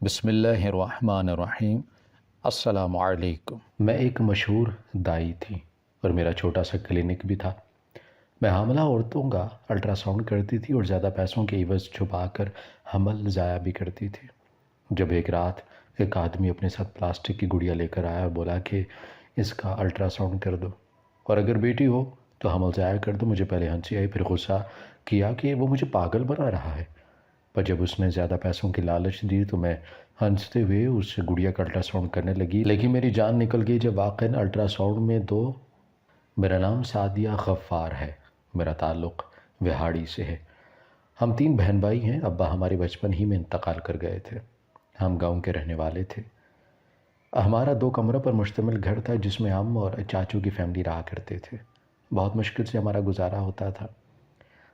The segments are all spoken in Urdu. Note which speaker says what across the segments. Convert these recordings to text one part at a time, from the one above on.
Speaker 1: بسم اللہ الرحمن الرحیم۔ السلام علیکم۔ میں ایک مشہور دائی تھی اور میرا چھوٹا سا کلینک بھی تھا۔ میں حاملہ عورتوں کا الٹرا ساؤنڈ کرتی تھی اور زیادہ پیسوں کے عوض چھپا کر حمل ضائع بھی کرتی تھی۔ جب ایک رات ایک آدمی اپنے ساتھ پلاسٹک کی گڑیا لے کر آیا اور بولا کہ اس کا الٹرا ساؤنڈ کر دو اور اگر بیٹی ہو تو حمل ضائع کر دو، مجھے پہلے ہنسی آئی، پھر غصہ کیا کہ وہ مجھے پاگل بنا رہا ہے۔ پر جب اس نے زیادہ پیسوں کی لالچ دی تو میں ہنستے ہوئے اس گڑیا کا الٹرا ساؤنڈ کرنے لگی، لیکن میری جان نکل گئی جب واقعاً الٹرا ساؤنڈ میں دو۔ میرا نام سعدیہ غفار ہے، میرا تعلق وہاڑی سے ہے۔ ہم 3 بہن بھائی ہیں، ابا ہمارے بچپن ہی میں انتقال کر گئے تھے۔ ہم گاؤں کے رہنے والے تھے۔ ہمارا 2 کمروں پر مشتمل گھر تھا جس میں ہم اور چاچو کی فیملی رہا کرتے تھے۔ بہت مشکل سے ہمارا گزارا ہوتا تھا۔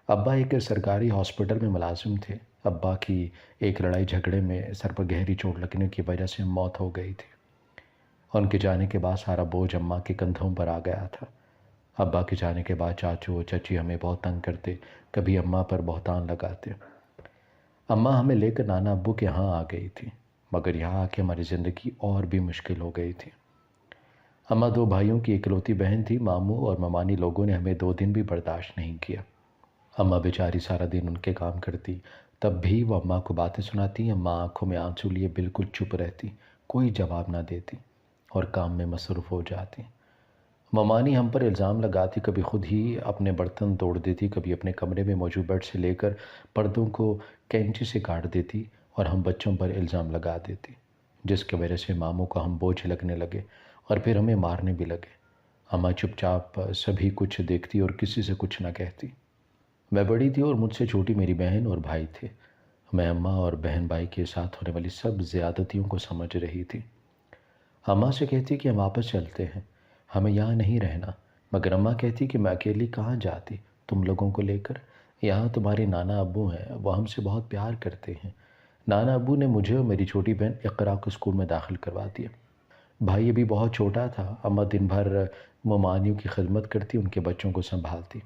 Speaker 1: ابا ایک سرکاری ہاسپٹل میں ملازم تھے۔ ابا کی ایک لڑائی جھگڑے میں سر پر گہری چوٹ لگنے کی وجہ سے موت ہو گئی تھی۔ ان کے جانے کے بعد سارا بوجھ اماں کے کندھوں پر آ گیا تھا۔ ابا کے جانے کے بعد چاچو اور چچی ہمیں بہت تنگ کرتے، کبھی اماں پر بہتان لگاتے۔ اماں ہمیں لے کر نانا ابو کے ہاں آ گئی تھی، مگر یہاں آ کے ہماری زندگی اور بھی مشکل ہو گئی تھی۔ اماں 2 بھائیوں کی اکلوتی بہن تھی۔ ماموں اور ممانی لوگوں نے ہمیں 2 دن بھی برداشت نہیں کیا۔ اماں بیچاری سارا دن ان کے کام کرتی، تب بھی وہ اماں کو باتیں سناتی۔ اماں آنکھوں میں آنسو لیے بالکل چپ رہتی، کوئی جواب نہ دیتی اور کام میں مصروف ہو جاتی۔ ممانی ہم پر الزام لگاتی، کبھی خود ہی اپنے برتن توڑ دیتی، کبھی اپنے کمرے میں موجود بیڈ سے لے کر پردوں کو کینچی سے کاٹ دیتی اور ہم بچوں پر الزام لگا دیتی، جس کی وجہ سے ماموں کو ہم بوجھ لگنے لگے اور پھر ہمیں مارنے بھی لگے۔ اماں چپ چاپ سبھی کچھ دیکھتی اور کسی سے کچھ نہ کہتی۔ میں بڑی تھی اور مجھ سے چھوٹی میری بہن اور بھائی تھے۔ میں اماں اور بہن بھائی کے ساتھ ہونے والی سب زیادتیوں کو سمجھ رہی تھی۔ اماں سے کہتی کہ ہم واپس چلتے ہیں، ہمیں یہاں نہیں رہنا، مگر اماں کہتی کہ میں اکیلی کہاں جاتی تم لوگوں کو لے کر، یہاں تمہارے نانا ابو ہیں، وہ ہم سے بہت پیار کرتے ہیں۔ نانا ابو نے مجھے اور میری چھوٹی بہن اقرا کو اسکول میں داخل کروا دیا۔ بھائی ابھی بہت چھوٹا تھا۔ اماں دن بھر ممانیوں کی خدمت کرتی، ان کے بچوں کو سنبھالتی،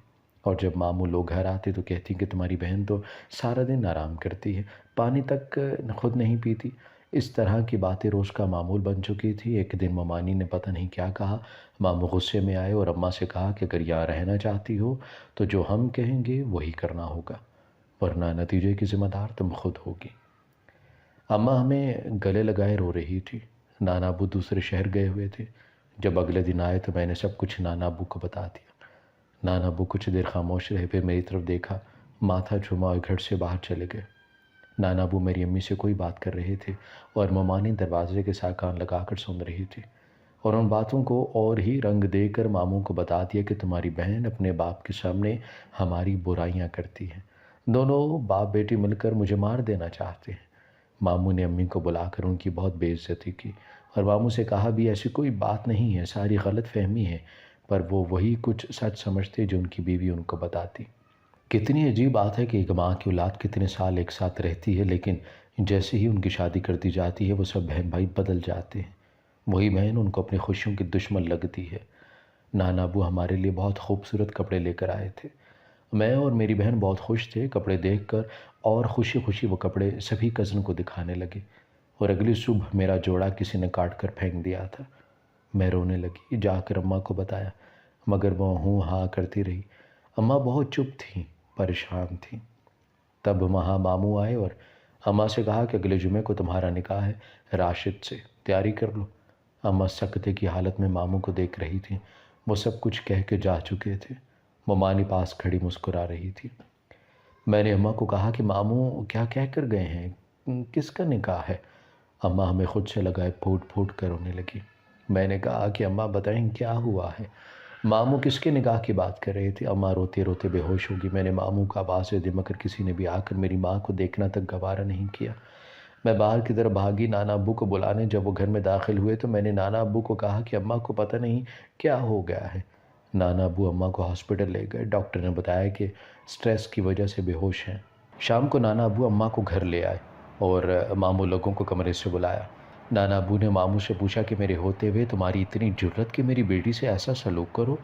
Speaker 1: اور جب ماموں لوگ گھر آتے تو کہتی کہ تمہاری بہن تو سارا دن آرام کرتی ہے، پانی تک خود نہیں پیتی۔ اس طرح کی باتیں روز کا معمول بن چکی تھی۔ ایک دن ممانی نے پتہ نہیں کیا کہا، ماموں غصے میں آئے اور اماں سے کہا کہ اگر یہاں رہنا چاہتی ہو تو جو ہم کہیں گے وہی کرنا ہوگا، ورنہ نتیجے کی ذمہ دار تم خود ہوگی۔ اماں ہمیں گلے لگائے رو رہی تھی۔ نانا ابو دوسرے شہر گئے ہوئے تھے۔ جب اگلے دن آئے تو میں نے سب کچھ نانا ابو کو بتا دیا۔ نانا ابو کچھ دیر خاموش رہے، پھر میری طرف دیکھا، ماتھا جھما اور گھر سے باہر چلے گئے۔ نانا ابو میری امی سے کوئی بات کر رہے تھے اور ممانی دروازے کے ساتھ کان لگا کر سن رہی تھی، اور ان باتوں کو اور ہی رنگ دے کر ماموں کو بتا دیا کہ تمہاری بہن اپنے باپ کے سامنے ہماری برائیاں کرتی ہے، دونوں باپ بیٹی مل کر مجھے مار دینا چاہتے ہیں۔ ماموں نے امی کو بلا کر ان کی بہت بے عزتی کی اور ماموں سے کہا بھی ایسی کوئی بات نہیں ہے، ساری غلط فہمی ہے، پر وہ وہی کچھ سچ سمجھتے جو ان کی بیوی ان کو بتاتی۔ کتنی عجیب بات ہے کہ ایک ماں کی اولاد کتنے سال ایک ساتھ رہتی ہے، لیکن جیسے ہی ان کی شادی کر دی جاتی ہے وہ سب بہن بھائی بدل جاتے ہیں۔ وہی بہن ان کو اپنی خوشیوں کی دشمن لگتی ہے۔ نانا ابو ہمارے لیے بہت خوبصورت کپڑے لے کر آئے تھے۔ میں اور میری بہن بہت خوش تھے کپڑے دیکھ کر، اور خوشی خوشی وہ کپڑے سبھی کزن کو دکھانے لگے، اور اگلی صبح میرا جوڑا کسی نے کاٹ کر پھینک دیا تھا۔ میں رونے لگی، جا کر اماں کو بتایا، مگر وہ ہوں ہاں کرتی رہی۔ اماں بہت چپ تھیں، پریشان تھیں۔ تب وہاں ماموں آئے اور اماں سے کہا کہ اگلے جمعے کو تمہارا نکاح ہے راشد سے، تیاری کر لو۔ اماں سکتے کی حالت میں ماموں کو دیکھ رہی تھیں، وہ سب کچھ کہہ کے جا چکے تھے۔ ممانی پاس کھڑی مسکرا رہی تھی۔ میں نے اماں کو کہا کہ ماموں کیا کہہ کر گئے ہیں، کس کا نکاح ہے؟ اماں ہمیں خود سے لگائے پھوٹ پھوٹ کر رونے لگی۔ میں نے کہا کہ اماں بتائیں کیا ہوا ہے، ماموں کس کے نکاح کی بات کر رہے تھے؟ اماں روتے روتے بے ہوش ہوگی۔ میں نے ماموں کا آواز دے مگر کسی نے بھی آ کر میری ماں کو دیکھنا تک گوارا نہیں کیا۔ میں باہر کی طرف بھاگی نانا ابو کو بلانے۔ جب وہ گھر میں داخل ہوئے تو میں نے نانا ابو کو کہا کہ اماں کو پتہ نہیں کیا ہو گیا ہے۔ نانا ابو اماں کو ہاسپٹل لے گئے، ڈاکٹر نے بتایا کہ سٹریس کی وجہ سے بے ہوش ہیں۔ شام کو نانا ابو اماں کو گھر لے آئے اور ماموں لوگوں کو کمرے سے بلایا۔ نانا ابو نے ماموں سے پوچھا کہ میرے ہوتے ہوئے تمہاری اتنی جرت کہ میری بیٹی سے ایسا سلوک کرو؟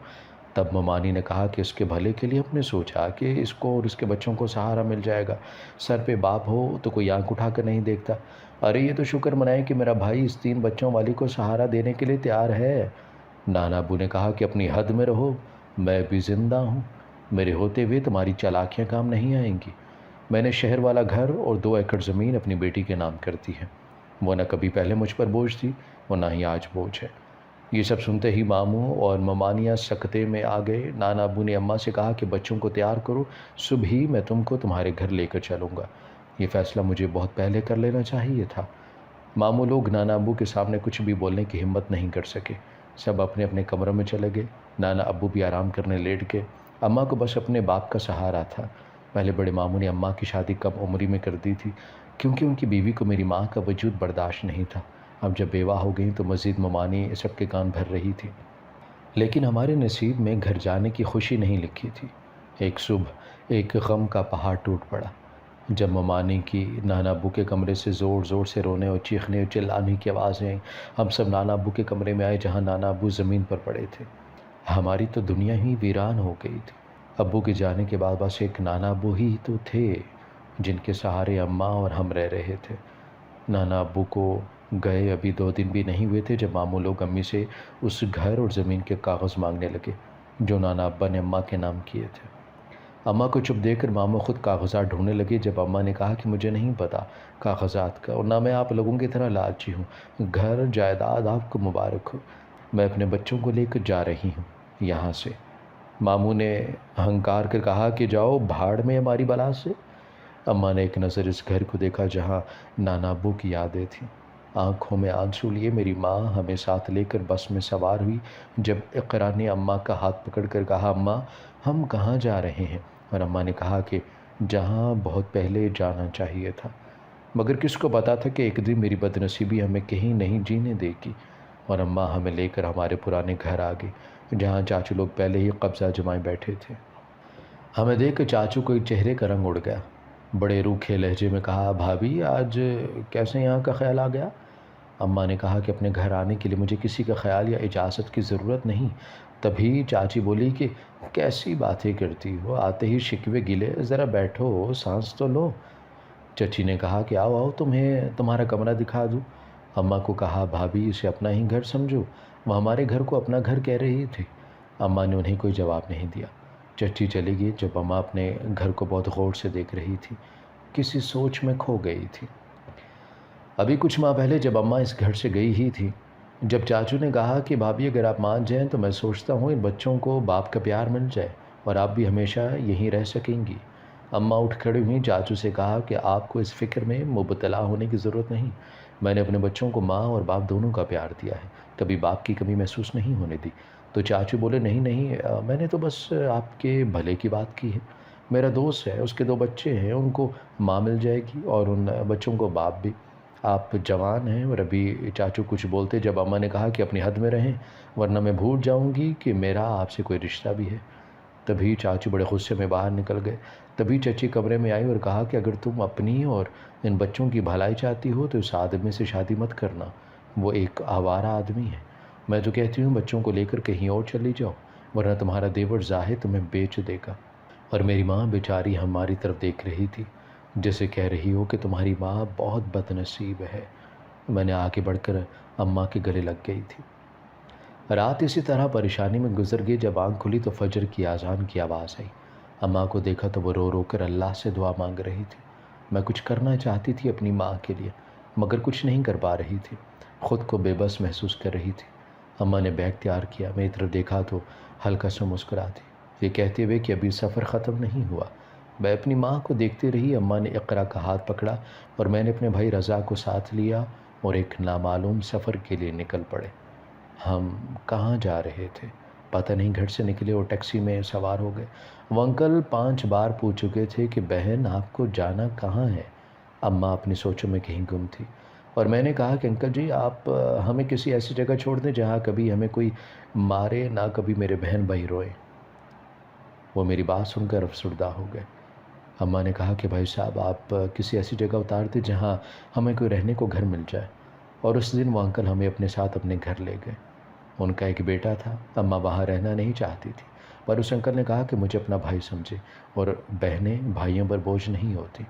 Speaker 1: تب ممانی نے کہا کہ اس کے بھلے کے لیے ہم نے سوچا کہ اس کو اور اس کے بچوں کو سہارا مل جائے گا، سر پہ باپ ہو تو کوئی آنکھ اٹھا کر نہیں دیکھتا، ارے یہ تو شکر منائے کہ میرا بھائی اس 3 بچوں والی کو سہارا دینے کے لیے تیار ہے۔ نانا ابو نے کہا کہ اپنی حد میں رہو، میں بھی زندہ ہوں، میرے ہوتے ہوئے تمہاری چالاکیاں کام نہیں آئیں گی۔ میں نے شہر والا گھر اور 2 ایکڑ زمین اپنی بیٹی کے نام کر دی ہے۔ وہ نہ کبھی پہلے مجھ پر بوجھ تھی اور نہ ہی آج بوجھ ہے۔ یہ سب سنتے ہی ماموں اور ممانیاں سکتے میں آ گئے۔ نانا ابو نے اماں سے کہا کہ بچوں کو تیار کرو، صبح ہی میں تم کو تمہارے گھر لے کر چلوں گا۔ یہ فیصلہ مجھے بہت پہلے کر لینا چاہیے تھا۔ ماموں لوگ نانا ابو کے سامنے کچھ بھی بولنے کی ہمت نہیں کر سکے۔ سب اپنے اپنے کمروں میں چلے گئے۔ نانا ابو بھی آرام کرنے لیٹ گئے۔ اماں کو بس اپنے باپ کا سہارا تھا۔ پہلے بڑے ماموں نے اماں کی شادی کم عمری میں کر دی تھی کیونکہ ان کی بیوی کو میری ماں کا وجود برداشت نہیں تھا۔ اب جب بیوہ ہو گئیں تو مزید ممانی سب کے کان بھر رہی تھی، لیکن ہمارے نصیب میں گھر جانے کی خوشی نہیں لکھی تھی۔ ایک صبح ایک غم کا پہاڑ ٹوٹ پڑا جب ممانی کی نانا ابو کے کمرے سے زور زور سے رونے اور چیخنے اور چلانے کی آوازیں آئیں۔ ہم سب نانا ابو کے کمرے میں آئے جہاں نانا ابو زمین پر پڑے تھے۔ ہماری تو دنیا ہی ویران ہو گئی تھی۔ ابو کے جانے کے بعد بس ایک نانا ابو ہی تو تھے جن کے سہارے اماں اور ہم رہ رہے تھے۔ نانا ابو کو گئے ابھی 2 دن بھی نہیں ہوئے تھے جب ماموں لوگ امی سے اس گھر اور زمین کے کاغذ مانگنے لگے جو نانا ابا نے اماں کے نام کیے تھے۔ اماں کو چپ دیکھ کر ماموں خود کاغذات ڈھونڈنے لگے جب اماں نے کہا کہ مجھے نہیں پتا کاغذات کا، اور نہ میں آپ لوگوں کی طرح لالچی ہوں۔ گھر جائیداد آپ کو مبارک ہو، میں اپنے بچوں کو لے کر جا رہی ہوں یہاں سے۔ ماموں نے ہنکار کر کہا کہ جاؤ بھاڑ میں ہماری بلا سے۔ اماں نے ایک نظر اس گھر کو دیکھا جہاں نانا ابو کی یادیں تھیں۔ آنکھوں میں آنسو لیے میری ماں ہمیں ساتھ لے کر بس میں سوار ہوئی جب اقرا نے اماں کا ہاتھ پکڑ کر کہا اماں ہم کہاں جا رہے ہیں، اور اماں نے کہا کہ جہاں بہت پہلے جانا چاہیے تھا، مگر کس کو پتا تھا کہ ایک دن میری بد نصیبی ہمیں کہیں نہیں جینے دے گی، اور اماں ہمیں لے کر ہمارے پرانے گھر آ گئی جہاں چاچو لوگ پہلے ہی قبضہ جمائے بیٹھے تھے۔ ہمیں دیکھ کر چاچو کو چہرے کا رنگ اڑ گیا۔ بڑے روکھے لہجے میں کہا بھابھی آج کیسے یہاں کا خیال آ گیا؟ اماں نے کہا کہ اپنے گھر آنے کے لیے مجھے کسی کا خیال یا اجازت کی ضرورت نہیں۔ تبھی چاچی بولی کہ کیسی باتیں کرتی ہو، آتے ہی شکوے گلے، ذرا بیٹھو سانس تو لو۔ چچی نے کہا کہ آؤ آؤ تمہیں تمہارا کمرہ دکھا دوں۔ اماں کو کہا بھابھی اسے اپنا ہی گھر سمجھو، وہ ہمارے گھر کو اپنا گھر کہہ رہی تھی۔ اماں نے انہیں کوئی جواب نہیں دیا۔ چچی چلی گئی جب اماں اپنے گھر کو بہت غور سے دیکھ رہی تھی، کسی سوچ میں کھو گئی تھی۔ ابھی کچھ ماہ پہلے جب اماں اس گھر سے گئی ہی تھی، جب چاچو نے کہا کہ بھابھی اگر آپ مان جائیں تو میں سوچتا ہوں ان بچوں کو باپ کا پیار مل جائے اور آپ بھی ہمیشہ یہیں رہ سکیں گی۔ اماں اٹھ کھڑی ہوئی، چاچو سے کہا کہ آپ کو اس فکر میں مبتلا ہونے کی ضرورت نہیں، میں نے اپنے بچوں کو ماں اور باپ دونوں کا پیار دیا ہے، کبھی باپ کی کمی محسوس نہیں ہونے دی۔ تو چاچو بولے نہیں نہیں، میں نے تو بس آپ کے بھلے کی بات کی ہے۔ میرا دوست ہے، اس کے 2 بچے ہیں، ان کو ماں مل جائے گی اور ان بچوں کو باپ بھی۔ آپ جوان ہیں۔ اور ابھی چاچو کچھ بولتے جب اماں نے کہا کہ اپنی حد میں رہیں ورنہ میں بھول جاؤں گی کہ میرا آپ سے کوئی رشتہ بھی ہے۔ تبھی چاچو بڑے غصے میں باہر نکل گئے۔ تبھی چچی کمرے میں آئی اور کہا کہ اگر تم اپنی اور ان بچوں کی بھلائی چاہتی ہو تو اس آدمی سے شادی مت کرنا، وہ ایک آوارہ آدمی ہے۔ میں تو کہتی ہوں بچوں کو لے کر کہیں اور چلی جاؤ ورنہ تمہارا دیور زاہد تمہیں بیچ دے گا۔ اور میری ماں بیچاری ہماری طرف دیکھ رہی تھی جیسے کہہ رہی ہو کہ تمہاری ماں بہت بد نصیب ہے۔ میں نے آگے بڑھ کر اماں کے گلے لگ گئی تھی۔ رات اسی طرح پریشانی میں گزر گئی۔ جب آنکھ کھلی تو فجر کی اذان کی آواز آئی۔ اماں کو دیکھا تو وہ رو رو کر اللہ سے دعا مانگ رہی تھی۔ میں کچھ کرنا چاہتی تھی اپنی ماں کے لیے مگر کچھ نہیں کر پا رہی تھی، خود کو بے بس محسوس کر رہی تھی۔ اماں نے بیگ تیار کیا، میری طرف دیکھا تو ہلکا سا مسکراتی، یہ کہتے ہوئے کہ ابھی سفر ختم نہیں ہوا۔ میں اپنی ماں کو دیکھتی رہی۔ اماں نے اقرا کا ہاتھ پکڑا اور میں نے اپنے بھائی رضا کو ساتھ لیا اور ایک نامعلوم سفر کے لیے نکل پڑے۔ ہم کہاں جا رہے تھے پتہ نہیں، گھر سے نکلے اور ٹیکسی میں سوار ہو گئے۔ وہ انکل 5 بار پوچھ چکے تھے کہ بہن آپ کو جانا کہاں ہے؟ اماں اپنی سوچوں میں کہیں گم تھی اور میں نے کہا کہ انکل جی آپ ہمیں کسی ایسی جگہ چھوڑ دیں جہاں کبھی ہمیں کوئی مارے نہ کبھی میرے بہن بھائی روئے۔ وہ میری بات سن کر افسردہ ہو گئے۔ اماں نے کہا کہ بھائی صاحب آپ کسی ایسی جگہ اتار دیں جہاں ہمیں کوئی رہنے کو گھر مل جائے، اور اس دن وہ انکل ہمیں اپنے ساتھ اپنے گھر لے گئے۔ ان کا ایک بیٹا تھا، اماں وہاں رہنا نہیں چاہتی تھی پر اس انکل نے کہا کہ مجھے اپنا بھائی سمجھے اور بہنیں بھائیوں پر بوجھ نہیں ہوتی،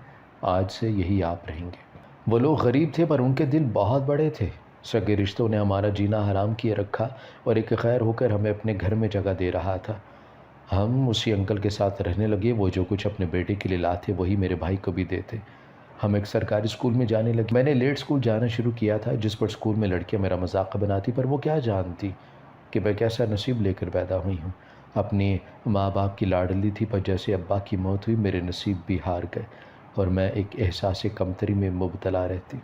Speaker 1: آج سے یہی آپ رہیں گے۔ وہ لوگ غریب تھے پر ان کے دل بہت بڑے تھے۔ سگے رشتوں نے ہمارا جینا حرام کیے رکھا اور ایک خیر ہو کر ہمیں اپنے گھر میں جگہ دے رہا تھا۔ ہم اسی انکل کے ساتھ رہنے لگے، وہ جو کچھ اپنے بیٹے کے لیے لاتے وہی میرے بھائی کو بھی دیتے۔ ہم ایک سرکاری اسکول میں جانے لگے۔ میں نے لیٹ اسکول جانا شروع کیا تھا، جس پر اسکول میں لڑکیاں میرا مذاق بناتی، پر وہ کیا جانتی کہ میں کیسا نصیب لے کر پیدا ہوئی ہوں۔ اپنی ماں باپ کی لاڈلی تھی، پر جیسے ابا کی موت ہوئی میرے نصیب بھی ہار گئے اور میں ایک احساس کمتری میں مبتلا رہتی۔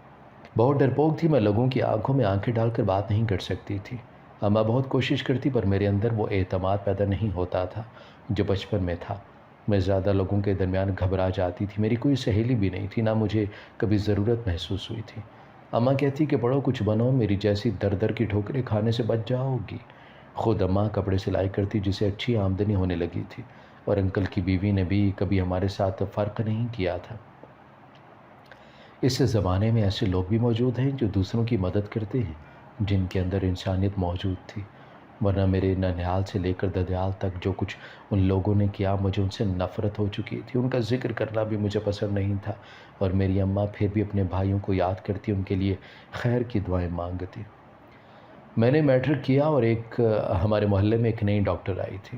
Speaker 1: بہت ڈرپوک تھی، میں لوگوں کی آنکھوں میں آنکھیں ڈال کر بات نہیں کر سکتی تھی۔ اماں بہت کوشش کرتی پر میرے اندر وہ اعتماد پیدا نہیں ہوتا تھا جو بچپن میں تھا۔ میں زیادہ لوگوں کے درمیان گھبرا جاتی تھی، میری کوئی سہیلی بھی نہیں تھی، نہ مجھے کبھی ضرورت محسوس ہوئی تھی۔ اماں کہتی کہ پڑھو کچھ بنو، میری جیسی در در کی ٹھوکریں کھانے سے بچ جاؤ گی۔ خود اماں کپڑے سلائی کرتی جسے اچھی آمدنی ہونے لگی تھی، اور انکل کی بیوی نے بھی کبھی ہمارے ساتھ فرق نہیں کیا تھا۔ اس زمانے میں ایسے لوگ بھی موجود ہیں جو دوسروں کی مدد کرتے ہیں، جن کے اندر انسانیت موجود تھی، ورنہ میرے ننیال سے لے کر ددیال تک جو کچھ ان لوگوں نے کیا مجھے ان سے نفرت ہو چکی تھی۔ ان کا ذکر کرنا بھی مجھے پسند نہیں تھا، اور میری اماں پھر بھی اپنے بھائیوں کو یاد کرتی، ان کے لیے خیر کی دعائیں مانگتی۔ میں نے میٹرک کیا اور ہمارے محلے میں ایک نئی ڈاکٹر آئی تھی۔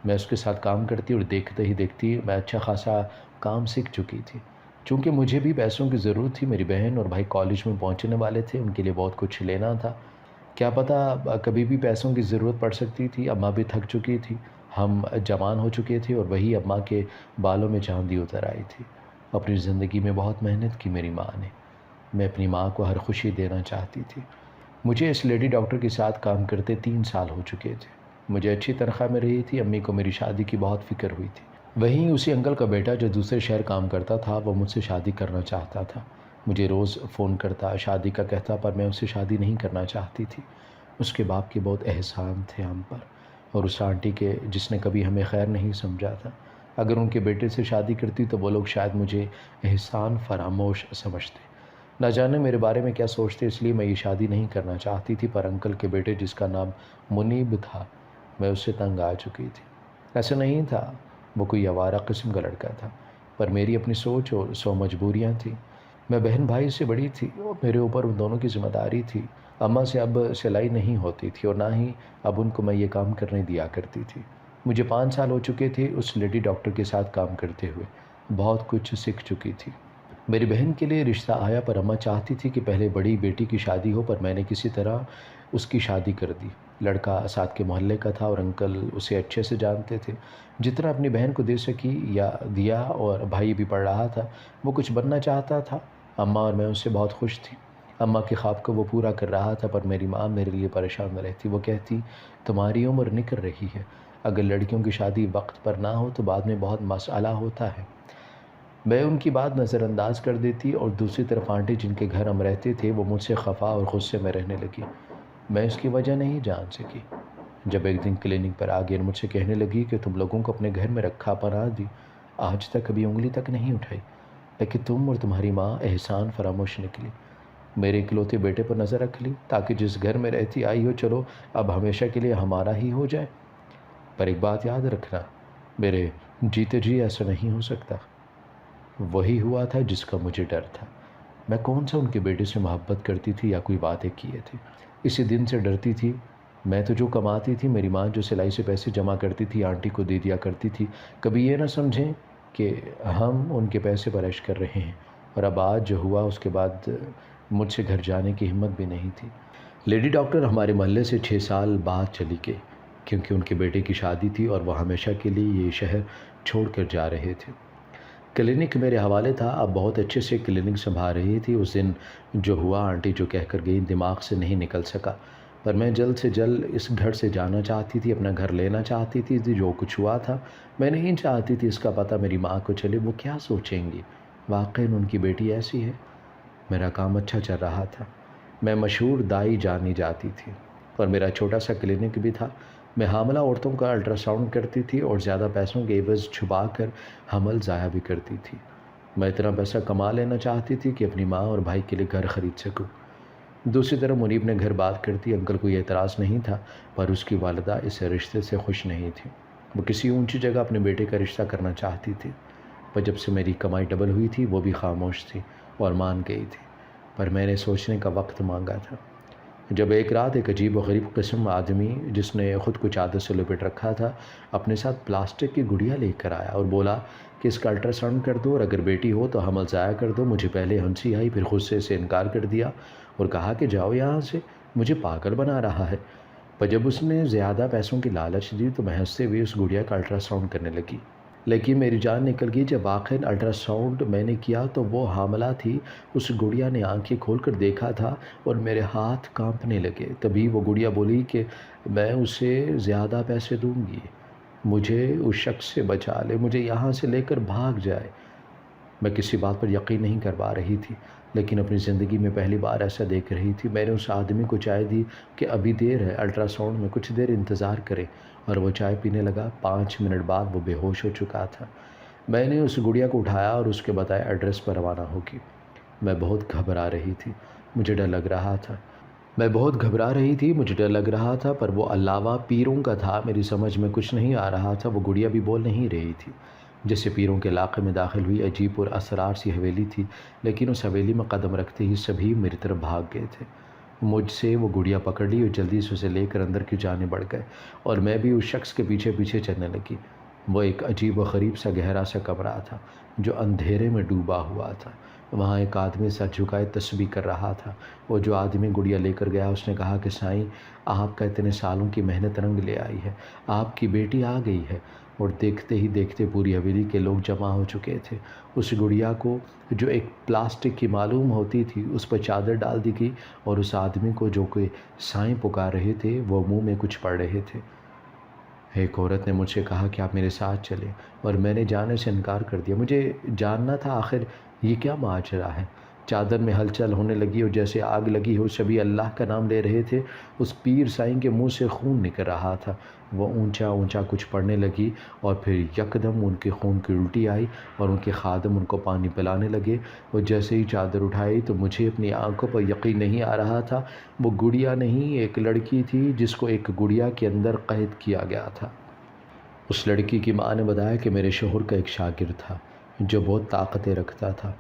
Speaker 1: میں اس کے ساتھ کام کرتی اور دیکھتے ہی دیکھتی میں اچھا خاصا کام سیکھ چکی تھی۔ چونکہ مجھے بھی پیسوں کی ضرورت تھی، میری بہن اور بھائی کالج میں پہنچنے والے تھے، ان کے لیے بہت کچھ لینا تھا۔ کیا پتہ کبھی بھی پیسوں کی ضرورت پڑ سکتی تھی۔ اماں بھی تھک چکی تھی، ہم جوان ہو چکے تھے، اور وہی اماں کے بالوں میں چاندی اتر آئی تھی۔ اپنی زندگی میں بہت محنت کی میری ماں نے۔ میں اپنی ماں کو ہر خوشی دینا چاہتی تھی۔ مجھے اس لیڈی ڈاکٹر کے ساتھ کام کرتے 3 سال ہو چکے تھے۔ مجھے اچھی تنخواہ مل رہی تھی۔ امی کو میری شادی کی بہت فکر ہوئی تھی۔ وہیں اسی انکل کا بیٹا جو دوسرے شہر کام کرتا تھا، وہ مجھ سے شادی کرنا چاہتا تھا۔ مجھے روز فون کرتا، شادی کا کہتا، پر میں اس سے شادی نہیں کرنا چاہتی تھی۔ اس کے باپ کے بہت احسان تھے ہم پر، اور اس آنٹی کے جس نے کبھی ہمیں خیر نہیں سمجھا تھا۔ اگر ان کے بیٹے سے شادی کرتی تو وہ لوگ شاید مجھے احسان فراموش سمجھتے۔ نہ جانے میرے بارے میں کیا سوچتے، اس لیے میں یہ شادی نہیں کرنا چاہتی تھی، پر انکل کے بیٹے جس کا نام منیب تھا، میں اس سے تنگ آ چکی تھی۔ ایسا نہیں تھا وہ کوئی آوارہ قسم کا لڑکا تھا، پر میری اپنی سوچ اور 100 مجبوریاں تھیں۔ میں بہن بھائی سے بڑی تھی اور میرے اوپر ان دونوں کی ذمہ داری تھی۔ اماں سے اب سلائی نہیں ہوتی تھی، اور نہ ہی اب ان کو میں یہ کام کرنے دیا کرتی تھی۔ مجھے 5 سال ہو چکے تھے اس لیڈی ڈاکٹر کے ساتھ کام کرتے ہوئے، بہت کچھ سیکھ چکی تھی۔ میری بہن کے لیے رشتہ آیا، پر اماں چاہتی تھی کہ پہلے بڑی بیٹی کی شادی ہو، پر میں نے کسی طرح اس کی شادی کر دی۔ لڑکا ساتھ کے محلے کا تھا اور انکل اسے اچھے سے جانتے تھے۔ جتنا اپنی بہن کو دے سکی یا دیا، اور بھائی بھی پڑھ رہا تھا، وہ کچھ بننا چاہتا تھا۔ اماں اور میں اس سے بہت خوش تھی۔ اماں کے خواب کو وہ پورا کر رہا تھا، پر میری ماں میرے لیے پریشان رہتی۔ وہ کہتی تمہاری عمر نکل رہی ہے، اگر لڑکیوں کی شادی وقت پر نہ ہو تو بعد میں بہت مسئلہ ہوتا ہے۔ میں ان کی بات نظر انداز کر دیتی، اور دوسری طرف آنٹی جن کے گھر ہم رہتے تھے وہ مجھ سے خفا اور غصے میں رہنے لگی۔ میں اس کی وجہ نہیں جان سکی۔ جب ایک دن کلینک پر آ گئی اور مجھ سے کہنے لگی کہ تم لوگوں کو اپنے گھر میں رکھا، پناہ دی، آج تک کبھی انگلی تک نہیں اٹھائی، لیکن تم اور تمہاری ماں احسان فراموش نکلی۔ میرے اکلوتے بیٹے پر نظر رکھ لی تاکہ جس گھر میں رہتی آئی ہو چلو اب ہمیشہ کے لیے ہمارا ہی ہو جائے۔ پر ایک بات یاد رکھنا، میرے جیتے جی ایسا نہیں ہو سکتا۔ وہی ہوا تھا جس کا مجھے ڈر تھا۔ میں کون سا ان کے بیٹے سے محبت کرتی تھی یا کوئی باتیں کیے تھے، اسی دن سے ڈرتی تھی۔ میں تو جو کماتی تھی، میری ماں جو سلائی سے پیسے جمع کرتی تھی آنٹی کو دے دیا کرتی تھی۔ کبھی یہ نہ سمجھیں کہ ہم ان کے پیسے پر عیش کر رہے ہیں، اور اب آج جو ہوا اس کے بعد مجھ سے گھر جانے کی ہمت بھی نہیں تھی۔ لیڈی ڈاکٹر ہمارے محلے سے 6 سال بعد چلی گئی، کیونکہ ان کے بیٹے کی شادی تھی اور وہ ہمیشہ کے لیے یہ شہر چھوڑ کر جا رہے تھے۔ کلینک میرے حوالے تھا، اب بہت اچھے سے کلینک سنبھال رہی تھی۔ اس دن جو ہوا آنٹی جو کہہ کر گئی دماغ سے نہیں نکل سکا، پر میں جلد سے جلد اس گھر سے جانا چاہتی تھی، اپنا گھر لینا چاہتی تھی۔ جو کچھ ہوا تھا میں نہیں چاہتی تھی اس کا پتہ میری ماں کو چلے، وہ کیا سوچیں گی، واقعی ان کی بیٹی ایسی ہے۔ میرا کام اچھا چل رہا تھا، میں مشہور دائی جانی جاتی تھی، اور میرا چھوٹا سا کلینک بھی تھا۔ میں حاملہ عورتوں کا الٹرا ساؤنڈ کرتی تھی اور زیادہ پیسوں کے عوض چھپا کر حمل ضائع بھی کرتی تھی۔ میں اتنا پیسہ کما لینا چاہتی تھی کہ اپنی ماں اور بھائی کے لیے گھر خرید سکوں۔ دوسری طرف منیب نے گھر بات کرتی، انکل کو یہ اعتراض نہیں تھا، پر اس کی والدہ اس رشتے سے خوش نہیں تھی۔ وہ کسی اونچی جگہ اپنے بیٹے کا رشتہ کرنا چاہتی تھی، پر جب سے میری کمائی ڈبل ہوئی تھی وہ بھی خاموش تھی اور مان گئی تھی۔ پر میں نے سوچنے کا وقت مانگا تھا۔ جب ایک رات ایک عجیب و غریب قسم آدمی جس نے خود کو چادر سے لپٹ رکھا تھا اپنے ساتھ پلاسٹک کی گڑیا لے کر آیا اور بولا کہ اس کا الٹرا ساؤنڈ کر دو اور اگر بیٹی ہو تو حمل ضائع کر دو، مجھے پہلے ہنسی آئی، پھر غصے سے انکار کر دیا اور کہا کہ جاؤ یہاں سے، مجھے پاگل بنا رہا ہے۔ پر جب اس نے زیادہ پیسوں کی لالچ دی تو میں ہنستے ہوئے اس گڑیا کا الٹرا ساؤنڈ کرنے لگی، لیکن میری جان نکل گئی جب آخر الٹرا ساؤنڈ میں نے کیا تو وہ حاملہ تھی۔ اس گڑیا نے آنکھیں کھول کر دیکھا تھا اور میرے ہاتھ کانپنے لگے۔ تبھی وہ گڑیا بولی کہ میں اسے زیادہ پیسے دوں گی، مجھے اس شخص سے بچا لے، مجھے یہاں سے لے کر بھاگ جائے۔ میں کسی بات پر یقین نہیں کر پا رہی تھی، لیکن اپنی زندگی میں پہلی بار ایسا دیکھ رہی تھی۔ میں نے اس آدمی کو چائے دی کہ ابھی دیر ہے، الٹرا ساؤنڈ میں کچھ دیر انتظار کرے، اور وہ چائے پینے لگا۔ 5 منٹ بعد وہ بے ہوش ہو چکا تھا۔ میں نے اس گڑیا کو اٹھایا اور اس کے بتائے ایڈریس پر روانہ ہو گئی۔ میں بہت گھبرا رہی تھی، مجھے ڈر لگ رہا تھا، پر وہ علاوہ پیروں کا تھا، میری سمجھ میں کچھ نہیں آ رہا تھا۔ وہ گڑیا بھی بول نہیں رہی تھی۔ جیسے پیروں کے علاقے میں داخل ہوئی، عجیب اور اسرار سی حویلی تھی، لیکن اس حویلی میں قدم رکھتے ہی سبھی میری طرف بھاگ گئے تھے۔ مجھ سے وہ گڑیا پکڑ لی اور جلدی سے اسے لے کر اندر کی جانب بڑھ گئے، اور میں بھی اس شخص کے پیچھے پیچھے چلنے لگی۔ وہ ایک عجیب و غریب سا گہرا سا کمرہ تھا جو اندھیرے میں ڈوبا ہوا تھا۔ وہاں ایک آدمی سر جھکائے تسبیح کر رہا تھا۔ وہ جو آدمی گڑیا لے کر گیا اس نے کہا کہ سائیں، آپ کا اتنے سالوں کی محنت رنگ لے آئی ہے، آپ کی بیٹی آ گئی ہے۔ اور دیکھتے ہی دیکھتے پوری حویلی کے لوگ جمع ہو چکے تھے۔ اس گڑیا کو جو ایک پلاسٹک کی معلوم ہوتی تھی اس پر چادر ڈال دی گئی، اور اس آدمی کو جو کہ سائیں پکار رہے تھے وہ منہ میں کچھ پڑھ رہے تھے۔ ایک عورت نے مجھ سے کہا کہ آپ میرے ساتھ چلیں، اور میں نے جانے سے انکار کر دیا۔ مجھے جاننا تھا آخر یہ کیا ماجرا ہے۔ چادر میں ہلچل ہونے لگی اور جیسے آگ لگی ہو سبھی اللہ کا نام لے رہے تھے۔ اس پیر سائیں کے منہ سے خون نکل رہا تھا۔ وہ اونچا اونچا کچھ پڑھنے لگی اور پھر یکدم ان کے خون کی الٹی آئی اور ان کے خادم ان کو پانی پلانے لگے۔ اور جیسے ہی چادر اٹھائی تو مجھے اپنی آنکھوں پر یقین نہیں آ رہا تھا۔ وہ گڑیا نہیں، ایک لڑکی تھی جس کو ایک گڑیا کے اندر قید کیا گیا تھا۔ اس لڑکی کی ماں نے بتایا کہ میرے شوہر کا ایک شاگرد تھا جو بہت طاقتیں رکھتا تھا۔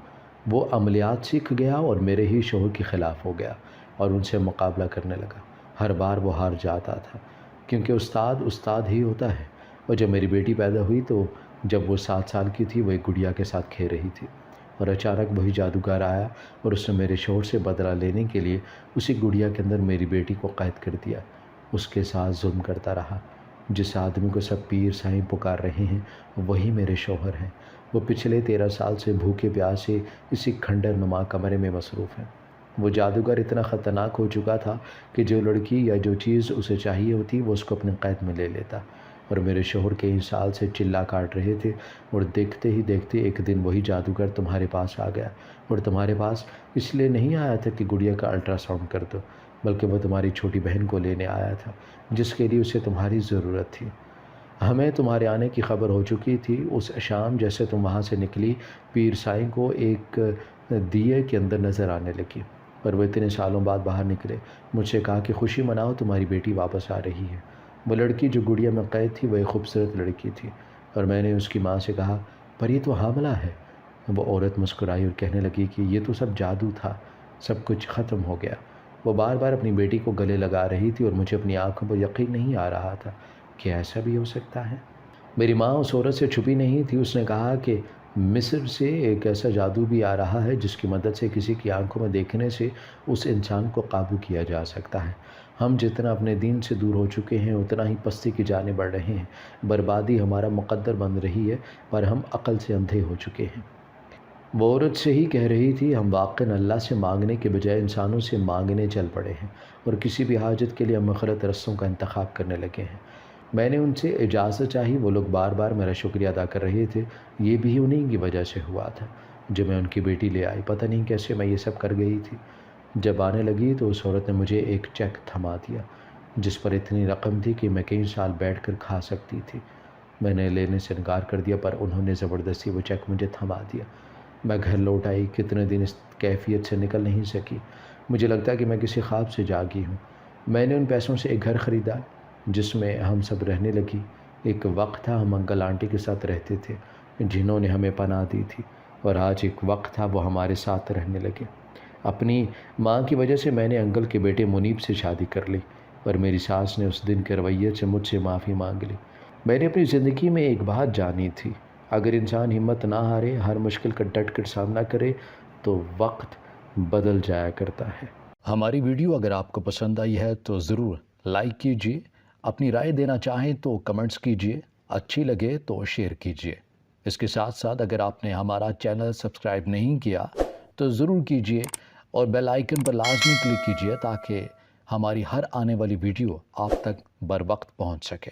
Speaker 1: وہ عملیات سیکھ گیا اور میرے ہی شوہر کے خلاف ہو گیا اور ان سے مقابلہ کرنے لگا۔ ہر بار وہ ہار جاتا تھا، کیونکہ استاد ہی ہوتا ہے۔ اور جب میری بیٹی پیدا ہوئی تو جب وہ 7 سال کی تھی وہ ایک گڑیا کے ساتھ کھیل رہی تھی، اور اچانک وہی جادوگر آیا اور اس نے میرے شوہر سے بدلہ لینے کے لیے اسی گڑیا کے اندر میری بیٹی کو قید کر دیا۔ اس کے ساتھ ظلم کرتا رہا۔ جس آدمی کو سب پیر سائیں پکار رہے ہیں وہی میرے شوہر ہیں۔ وہ پچھلے 13 سال سے بھوکے پیاسے اسی کھنڈر نما کمرے میں مصروف ہیں۔ وہ جادوگر اتنا خطرناک ہو چکا تھا کہ جو لڑکی یا جو چیز اسے چاہیے ہوتی وہ اس کو اپنے قید میں لے لیتا، اور میرے شوہر کئی سال سے چلا کاٹ رہے تھے، اور دیکھتے ہی دیکھتے ایک دن وہی جادوگر تمہارے پاس آ گیا، اور تمہارے پاس اس لیے نہیں آیا تھا کہ گڑیا کا الٹرا ساؤنڈ کر دو، بلکہ وہ تمہاری چھوٹی بہن کو لینے آیا تھا جس کے لیے اسے تمہاری ضرورت تھی۔ ہمیں تمہارے آنے کی خبر ہو چکی تھی۔ اس شام جیسے تم وہاں سے نکلی، پیر سائیں کو ایک دیے کے اندر نظر آنے لگی، اور وہ اتنے سالوں بعد باہر نکلے۔ مجھ سے کہا کہ خوشی مناؤ، تمہاری بیٹی واپس آ رہی ہے۔ وہ لڑکی جو گڑیا میں قید تھی وہ ایک خوبصورت لڑکی تھی، اور میں نے اس کی ماں سے کہا پر یہ تو حاملہ ہے۔ وہ عورت مسکرائی اور کہنے لگی کہ یہ تو سب جادو تھا، سب کچھ ختم ہو گیا۔ وہ بار بار اپنی بیٹی کو گلے لگا رہی تھی اور مجھے اپنی آنکھوں پر یقین نہیں آ رہا تھا کہ ایسا بھی ہو سکتا ہے۔ میری ماں اس عورت سے چھپی نہیں تھی۔ اس نے کہا کہ مصر سے ایک ایسا جادو بھی آ رہا ہے جس کی مدد سے کسی کی آنکھوں میں دیکھنے سے اس انسان کو قابو کیا جا سکتا ہے۔ ہم جتنا اپنے دین سے دور ہو چکے ہیں اتنا ہی پستی کی جانب بڑھ رہے ہیں۔ بربادی ہمارا مقدر بن رہی ہے، پر ہم عقل سے اندھے ہو چکے ہیں۔ وہ عورت سے ہی کہہ رہی تھی ہم واقعاً اللہ سے مانگنے کے بجائے انسانوں سے مانگنے چل پڑے ہیں، اور کسی بھی حاجت کے لیے ہم مغلط رستوں کا انتخاب کرنے لگے ہیں۔ میں نے ان سے اجازت چاہی، وہ لوگ بار بار میرا شکریہ ادا کر رہے تھے۔ یہ بھی انہیں کی وجہ سے ہوا تھا جو میں ان کی بیٹی لے آئی۔ پتہ نہیں کیسے میں یہ سب کر گئی تھی۔ جب آنے لگی تو اس عورت نے مجھے ایک چیک تھما دیا جس پر اتنی رقم تھی کہ میں کئی سال بیٹھ کر کھا سکتی تھی۔ میں نے لینے سے انکار کر دیا، پر انہوں نے زبردستی وہ چیک مجھے تھما دیا۔ میں گھر لوٹ آئی، کتنے دن اس کیفیت سے نکل نہیں سکی۔ مجھے لگتا ہے کہ میں کسی خواب سے جاگی ہوں۔ میں نے ان پیسوں سے ایک گھر خریدا جس میں ہم سب رہنے لگی۔ ایک وقت تھا ہم انکل آنٹی کے ساتھ رہتے تھے جنہوں نے ہمیں پناہ دی تھی، اور آج ایک وقت تھا وہ ہمارے ساتھ رہنے لگے۔ اپنی ماں کی وجہ سے میں نے انکل کے بیٹے منیب سے شادی کر لی، اور میری ساس نے اس دن کے رویے سے مجھ سے معافی مانگ لی۔ میں نے اپنی زندگی میں ایک بات جانی تھی، اگر انسان ہمت نہ ہارے، ہر مشکل کا ڈٹ کر سامنا کرے تو وقت بدل جایا کرتا ہے۔ ہماری ویڈیو اگر آپ کو پسند آئی ہے تو ضرور لائک کیجیے، اپنی رائے دینا چاہیں تو کمنٹس کیجیے، اچھی لگے تو شیئر کیجیے۔ اس کے ساتھ ساتھ اگر آپ نے ہمارا چینل سبسکرائب نہیں کیا تو ضرور کیجیے، اور بیل آئیکن پر لازمی کلک کیجیے تاکہ ہماری ہر آنے والی ویڈیو آپ تک بر وقت پہنچ سکے۔